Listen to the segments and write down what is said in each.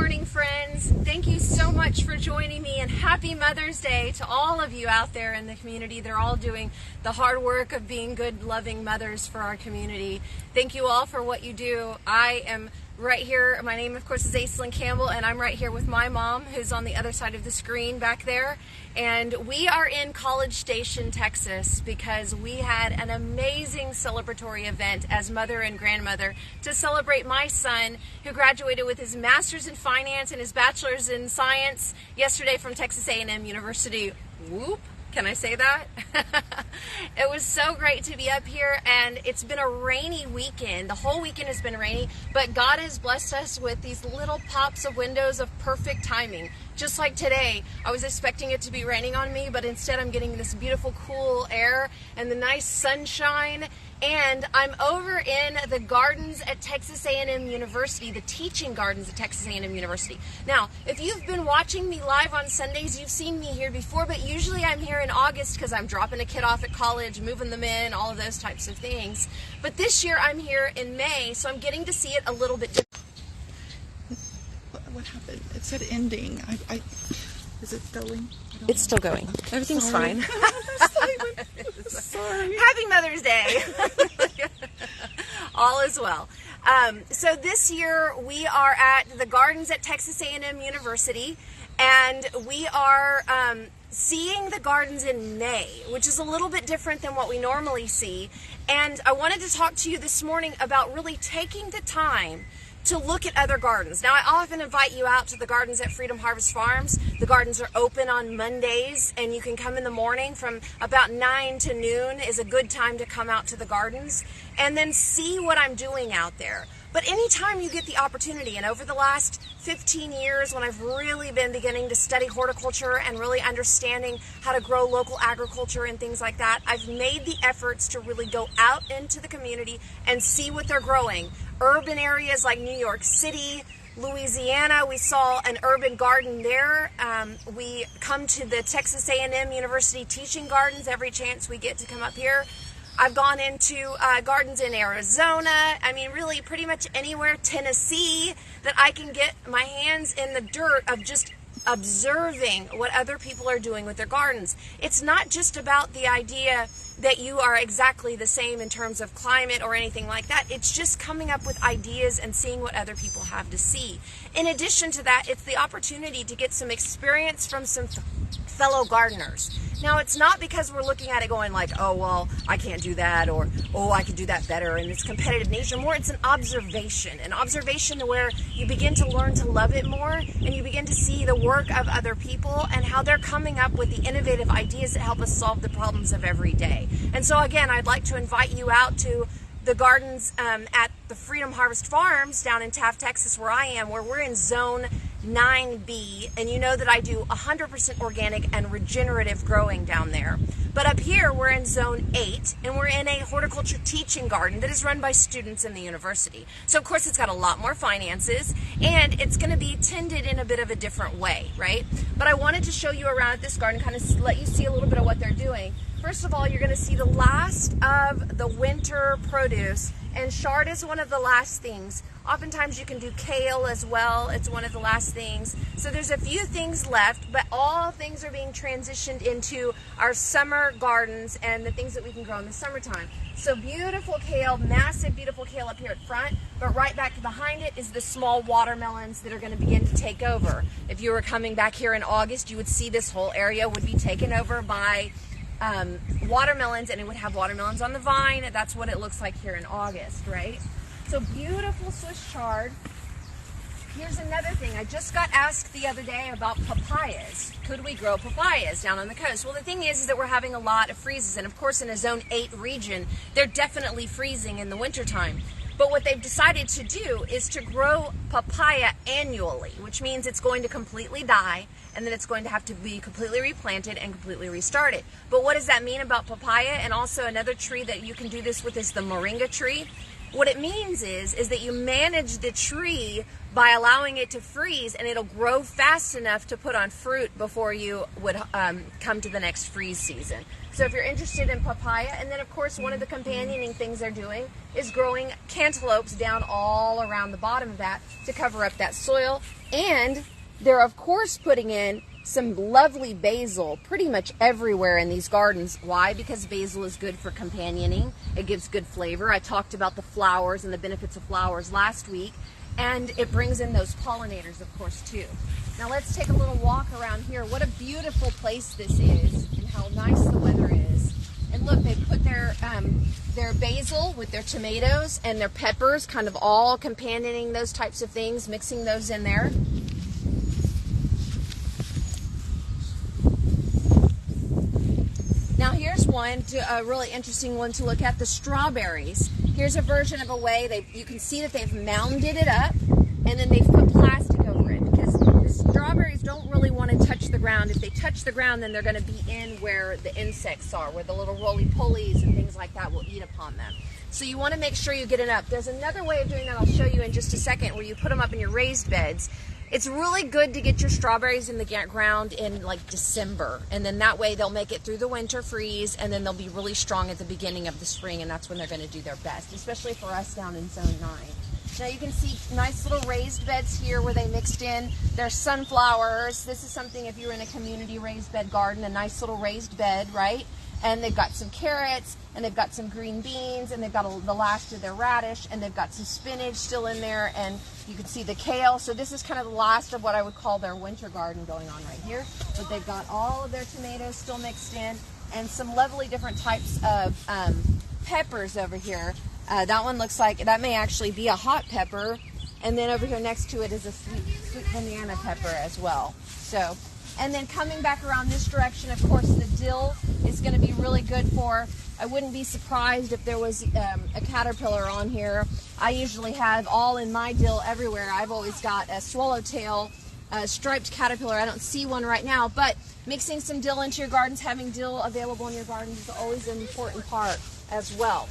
morning, friends. Thank you so much for joining me, and happy Mother's Day to all of you out there in the community. They're all doing the hard work of being good, loving mothers for our community. Thank you all for what you do. I am right here. My name, of course, is Aislinn Campbell, and I'm right here with my mom, who's on the other side of the screen back there. And we are in College Station, Texas, because we had an amazing celebratory event as mother and grandmother to celebrate my son, who graduated with his master's in finance and his bachelor's in science yesterday from Texas A&M University. Whoop! Can I say that? It was so great to be up here, and it's been a rainy weekend. The whole weekend has been rainy, but God has blessed us with these little pops of windows of perfect timing. Just like today, I was expecting it to be raining on me, but instead I'm getting this beautiful cool air and the nice sunshine. And I'm over in the gardens at Texas A&M University, the teaching gardens at Texas A&M University. Now, if you've been watching me live on Sundays, you've seen me here before, but usually I'm here in August because I'm dropping a kid off at college, moving them in, all of those types of things. But this year I'm here in May, so I'm getting to see it a little bit different. What happened? It said ending. Is it going? It's still going. Everything's fine. Sorry. Happy Mother's Day. All is well. So this year we are at the gardens at Texas A&M University, and we are seeing the gardens in May, which is a little bit different than what we normally see. And I wanted to talk to you this morning about really taking the time to look at other gardens. Now, I often invite you out to the gardens at Freedom Harvest Farms. The gardens are open on Mondays, and you can come in the morning from about 9 to noon is a good time to come out to the gardens and then see what I'm doing out there. But anytime you get the opportunity, and over the last 15 years when I've really been beginning to study horticulture and really understanding how to grow local agriculture and things like that, I've made the efforts to really go out into the community and see what they're growing. Urban areas like New York City, Louisiana, we saw an urban garden there. We come to the Texas A&M University teaching gardens every chance we get to come up here. I've gone into gardens in Arizona. I mean, really pretty much anywhere, Tennessee, that I can get my hands in the dirt of just observing what other people are doing with their gardens. It's not just about the idea that you are exactly the same in terms of climate or anything like that. It's just coming up with ideas and seeing what other people have to see. In addition to that, it's the opportunity to get some experience from some fellow gardeners. Now, it's not because we're looking at it going like, oh, well, I can't do that, or, oh, I could do that better, and it's competitive nature. More, it's an observation to where you begin to learn to love it more, and you begin to see the work of other people and how they're coming up with the innovative ideas that help us solve the problems of every day. And so, again, I'd like to invite you out to the gardens at the Freedom Harvest Farms down in Taft, Texas, where I am, where we're in Zone 9B, and you know that I do 100% organic and regenerative growing down there. But up here, we're in Zone 8, and we're in a horticulture teaching garden that is run by students in the university. So, of course, it's got a lot more finances, and it's going to be tended in a bit of a different way, right? But I wanted to show you around at this garden, kind of let you see a little bit of what they're doing. First of all, you're going to see the last of the winter produce, and chard is one of the last things. Oftentimes you can do kale as well. It's one of the last things. So there's a few things left, but all things are being transitioned into our summer gardens and the things that we can grow in the summertime. So beautiful kale, massive beautiful kale up here at front, but right back behind it is the small watermelons that are going to begin to take over. If you were coming back here in August, you would see this whole area would be taken over by watermelons, and it would have watermelons on the vine. That's what it looks like here in August, right? So beautiful Swiss chard. Here's another thing. I just got asked the other day about papayas. Could we grow papayas down on the coast? Well, the thing is that we're having a lot of freezes, and of course in a Zone 8 region, they're definitely freezing in the wintertime. But what they've decided to do is to grow papaya annually, which means it's going to completely die, and then it's going to have to be completely replanted and completely restarted. But what does that mean about papaya? And also another tree that you can do this with is the moringa tree. What it means is that you manage the tree by allowing it to freeze, and it'll grow fast enough to put on fruit before you would come to the next freeze season. So if you're interested in papaya, and then of course one of the companioning things they're doing is growing cantaloupes down all around the bottom of that to cover up that soil. And they're of course putting in some lovely basil pretty much everywhere in these gardens. Why? Because basil is good for companioning. It gives good flavor. I talked about the flowers and the benefits of flowers last week, and it brings in those pollinators, of course, too. Now let's take a little walk around here. What a beautiful place this is, and how nice the weather is. And look, they put their basil with their tomatoes and their peppers, kind of all companioning those types of things, mixing those in there. Now here's one, a really interesting one to look at, the strawberries. Here's a version of a way you can see that they've mounded it up, and then they've put plastic over it, because the strawberries don't really want to touch the ground. If they touch the ground, then they're going to be in where the insects are, where the little roly-polies and things like that will eat upon them. So you want to make sure you get it up. There's another way of doing that I'll show you in just a second, where you put them up in your raised beds. It's really good to get your strawberries in the ground in like December, and then that way they'll make it through the winter freeze, and then they'll be really strong at the beginning of the spring, and that's when they're going to do their best, especially for us down in Zone 9. Now you can see nice little raised beds here where they mixed in their sunflowers. This is something, if you're in a community raised bed garden, a nice little raised bed, right? And they've got some carrots, and they've got some green beans, and they've got the last of their radish, and they've got some spinach still in there, and you can see the kale. So this is kind of the last of what I would call their winter garden going on right here. But they've got all of their tomatoes still mixed in, and some lovely different types of peppers over here. That one looks like, that may actually be a hot pepper, and then over here next to it is a sweet banana pepper as well. So, and then coming back around this direction, of course, the dill is going to be really good for, I wouldn't be surprised if there was a caterpillar on here. I usually have all in my dill everywhere. I've always got a swallowtail striped caterpillar. I don't see one right now, but mixing some dill into your gardens, having dill available in your gardens is always an important part as well.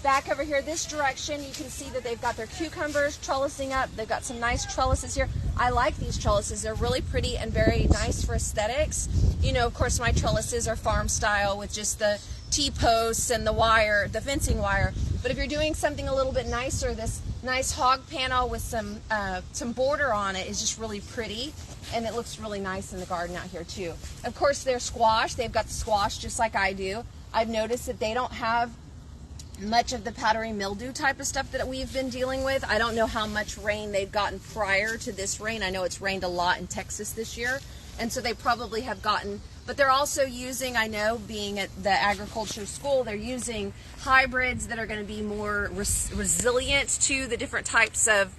Back over here this direction, you can see that they've got their cucumbers trellising up. They've got some nice trellises here. I like these trellises. They're really pretty and very nice for aesthetics. You know, of course, my trellises are farm style with just the T-posts and the wire, the fencing wire. But if you're doing something a little bit nicer, this nice hog panel with some border on it is just really pretty, and it looks really nice in the garden out here too. Of course, their squash, they've got the squash just like I do. I've noticed that they don't have much of the powdery mildew type of stuff that we've been dealing with. I don't know how much rain they've gotten prior to this rain. I know it's rained a lot in Texas this year, and so they probably have gotten, but they're also using, I know, being at the agriculture school, they're using hybrids that are going to be more resilient to the different types of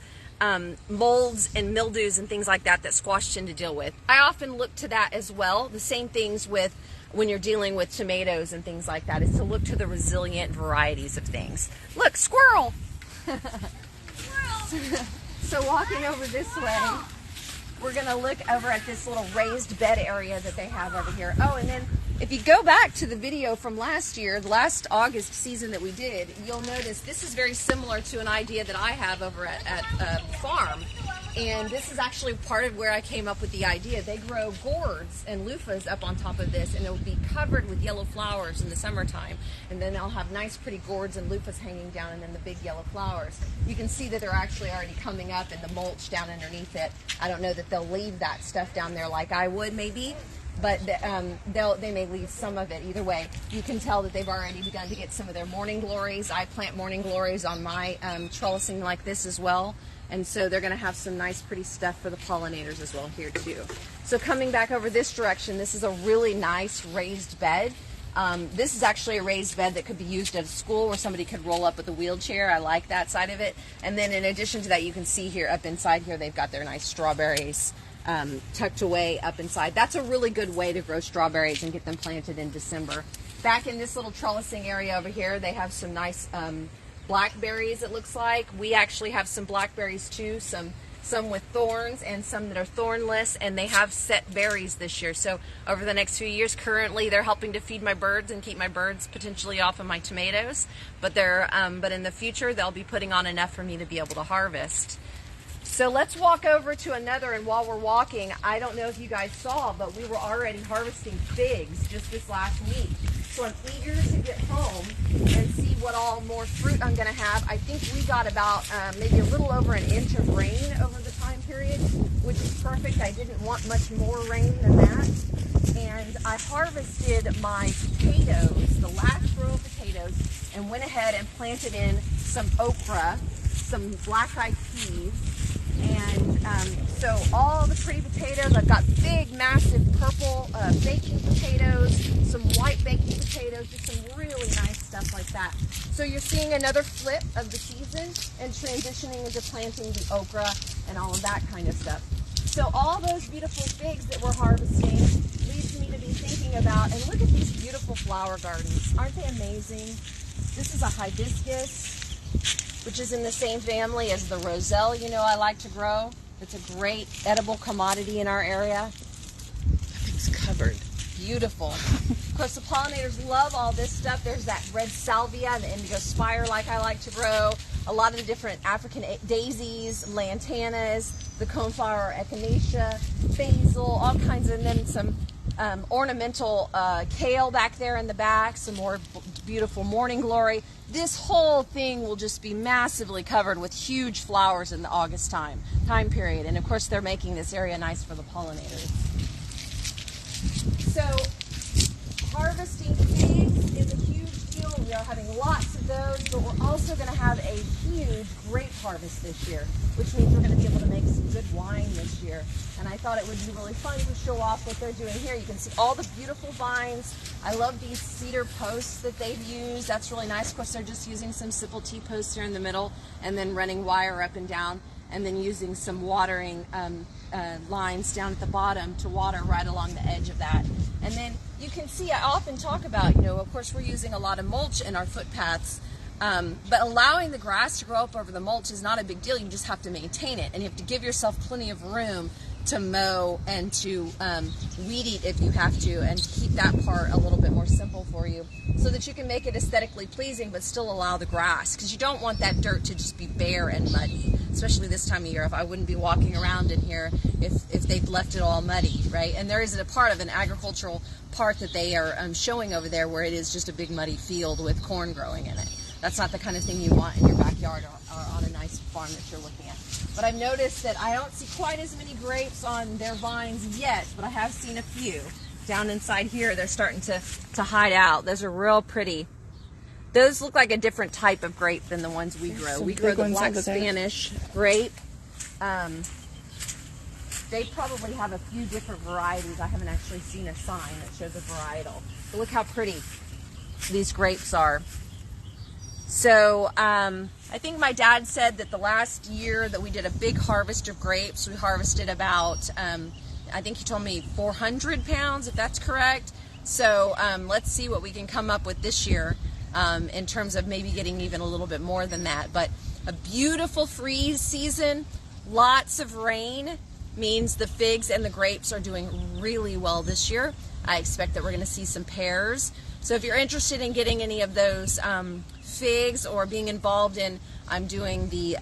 molds and mildews and things like that that squash tend to deal with. I often look to that as well. The same things with when you're dealing with tomatoes and things like that, is to look to the resilient varieties of things. Look, squirrel! So walking over this way, we're going to look over at this little raised bed area that they have over here. Oh, and then if you go back to the video from last year, the last August season that we did, you'll notice this is very similar to an idea that I have over at farm. And this is actually part of where I came up with the idea. They grow gourds and loofahs up on top of this, and it will be covered with yellow flowers in the summertime. And then they'll have nice pretty gourds and loofahs hanging down, and then the big yellow flowers. You can see that they're actually already coming up in the mulch down underneath it. I don't know that they'll leave that stuff down there like I would maybe, but they may leave some of it. Either way, you can tell that they've already begun to get some of their morning glories. I plant morning glories on my trellising like this as well. And so they're going to have some nice pretty stuff for the pollinators as well here too. So coming back over this direction, this is a really nice raised bed. This is actually a raised bed that could be used at a school where somebody could roll up with a wheelchair. I like that side of it. And then in addition to that, you can see here up inside here, they've got their nice strawberries tucked away up inside. That's a really good way to grow strawberries and get them planted in December. Back in this little trellising area over here, they have some nice blackberries, it looks like. We actually have some blackberries too, some some with thorns and some that are thornless, and they have set berries this year. So over the next few years, currently they're helping to feed my birds and keep my birds potentially off of my tomatoes, but but in the future they'll be putting on enough for me to be able to harvest. So let's walk over to another, and while we're walking, I don't know if you guys saw, but we were already harvesting figs just this last week. So I'm eager to get home and see what all more fruit I'm going to have. I think we got about maybe a little over an inch of rain over the time period, which is perfect. I didn't want much more rain than that. And I harvested my potatoes, the last row of potatoes, and went ahead and planted in some okra, some black-eyed peas, and so all the pretty potatoes. I've got big, massive purple baking potatoes, some white baking potatoes, just some really nice stuff like that. So you're seeing another flip of the season and transitioning into planting the okra and all of that kind of stuff. So all those beautiful figs that we're harvesting leads me to be thinking about, and look at these beautiful flower gardens. Aren't they amazing? This is a hibiscus, which is in the same family as the roselle, I like to grow. It's a great edible commodity in our area. Everything's covered. Beautiful. Of course, the pollinators love all this stuff. There's that red salvia and the indigo spire like I like to grow. A lot of the different African daisies, lantanas, the coneflower echinacea, basil, all kinds, and then some ornamental kale back there in the back, some more beautiful morning glory. This whole thing will just be massively covered with huge flowers in the August time period. And of course, they're making this area nice for the pollinators. So harvesting figs is a huge deal. We are having lots of those, but we're also going to have a huge grape harvest this year, which means we're going to be able to make some good wine this year. And I thought it would be really fun to show off what they're doing here. You can see all the beautiful vines. I love these cedar posts that they've used. That's really nice. Of course, they're just using some simple T-posts here in the middle and then running wire up and down, and then using some watering lines down at the bottom to water right along the edge of that. And then you can see, I often talk about, of course we're using a lot of mulch in our footpaths, but allowing the grass to grow up over the mulch is not a big deal. You just have to maintain it, and you have to give yourself plenty of room to mow and to weed eat if you have to, and keep that part a little bit more simple for you so that you can make it aesthetically pleasing but still allow the grass, because you don't want that dirt to just be bare and muddy, especially this time of year. If I wouldn't be walking around in here if they'd left it all muddy, right? And there is a part of an agricultural part that they are showing over there where it is just a big muddy field with corn growing in it. That's not the kind of thing you want in your backyard or on a nice farm that you're looking at. But I've noticed that I don't see quite as many grapes on their vines yet, but I have seen a few. Down inside here, they're starting to hide out. Those are real pretty. Those look like a different type of grape than the ones we grow. We grow the black Spanish grape. They probably have a few different varieties. I haven't actually seen a sign that shows a varietal. But look how pretty these grapes are. So I think my dad said that the last year that we did a big harvest of grapes, we harvested about, I think he told me 400 pounds, if that's correct. So let's see what we can come up with this year in terms of maybe getting even a little bit more than that. But a beautiful freeze season, lots of rain means the figs and the grapes are doing really well this year. I expect that we're going to see some pears. So if you're interested in getting any of those figs or being involved in, I'm doing the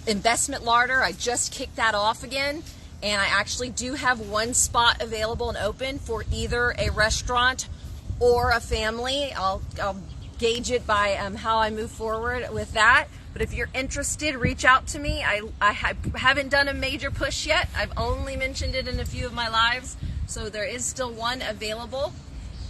investment larder. I just kicked that off again, and I actually do have one spot available and open for either a restaurant or a family. I'll gauge it by how I move forward with that. But if you're interested, reach out to me. I haven't done a major push yet. I've only mentioned it in a few of my lives, so there is still one available.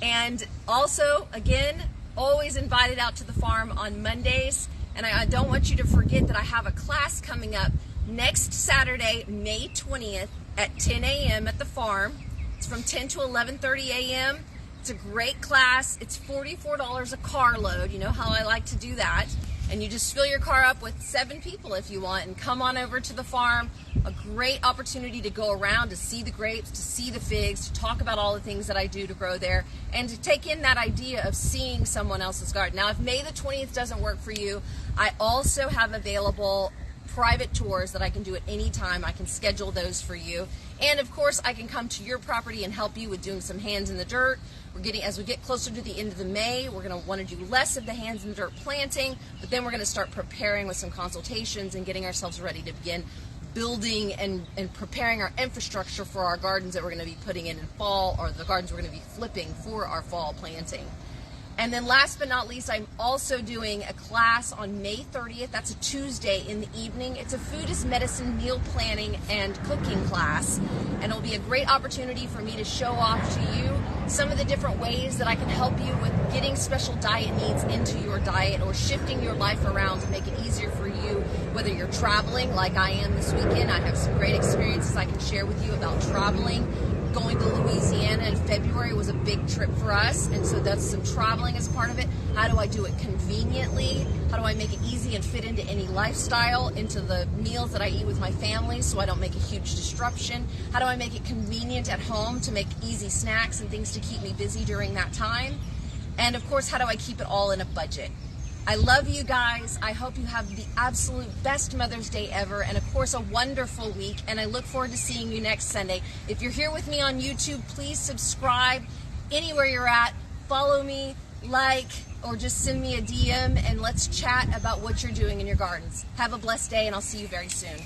And also, again, always invited out to the farm on Mondays. And I don't want you to forget that I have a class coming up next Saturday, May 20th at 10 a.m. at the farm. It's from 10 to 11:30 a.m. It's a great class. It's $44 a carload. You know how I like to do that. And you just fill your car up with 7 people if you want, and come on over to the farm. A great opportunity to go around, to see the grapes, to see the figs, to talk about all the things that I do to grow there, and to take in that idea of seeing someone else's garden. Now, if May the 20th doesn't work for you, I also have available private tours that I can do at any time. I can schedule those for you. And of course, I can come to your property and help you with doing some hands in the dirt. As we get closer to the end of the May, we're going to want to do less of the hands in the dirt planting, but then we're going to start preparing with some consultations and getting ourselves ready to begin building and preparing our infrastructure for our gardens that we're going to be putting in fall, or the gardens we're going to be flipping for our fall planting. And then last but not least, I'm also doing a class on May 30th. That's a Tuesday in the evening. It's a food is medicine meal planning and cooking class. And it'll be a great opportunity for me to show off to you some of the different ways that I can help you with getting special diet needs into your diet, or shifting your life around to make it easier for you, whether you're traveling like I am this weekend. I have some great experiences I can share with you about traveling. Going to Louisiana in February was a big trip for us, and so that's some traveling as part of it. How do I do it conveniently? How do I make it easy and fit into any lifestyle, into the meals that I eat with my family so I don't make a huge disruption? How do I make it convenient at home to make easy snacks and things to keep me busy during that time? And of course, how do I keep it all in a budget? I love you guys. I hope you have the absolute best Mother's Day ever, and of course a wonderful week, and I look forward to seeing you next Sunday. If you're here with me on YouTube, please subscribe anywhere you're at. Follow me, like, or just send me a DM, and let's chat about what you're doing in your gardens. Have a blessed day, and I'll see you very soon.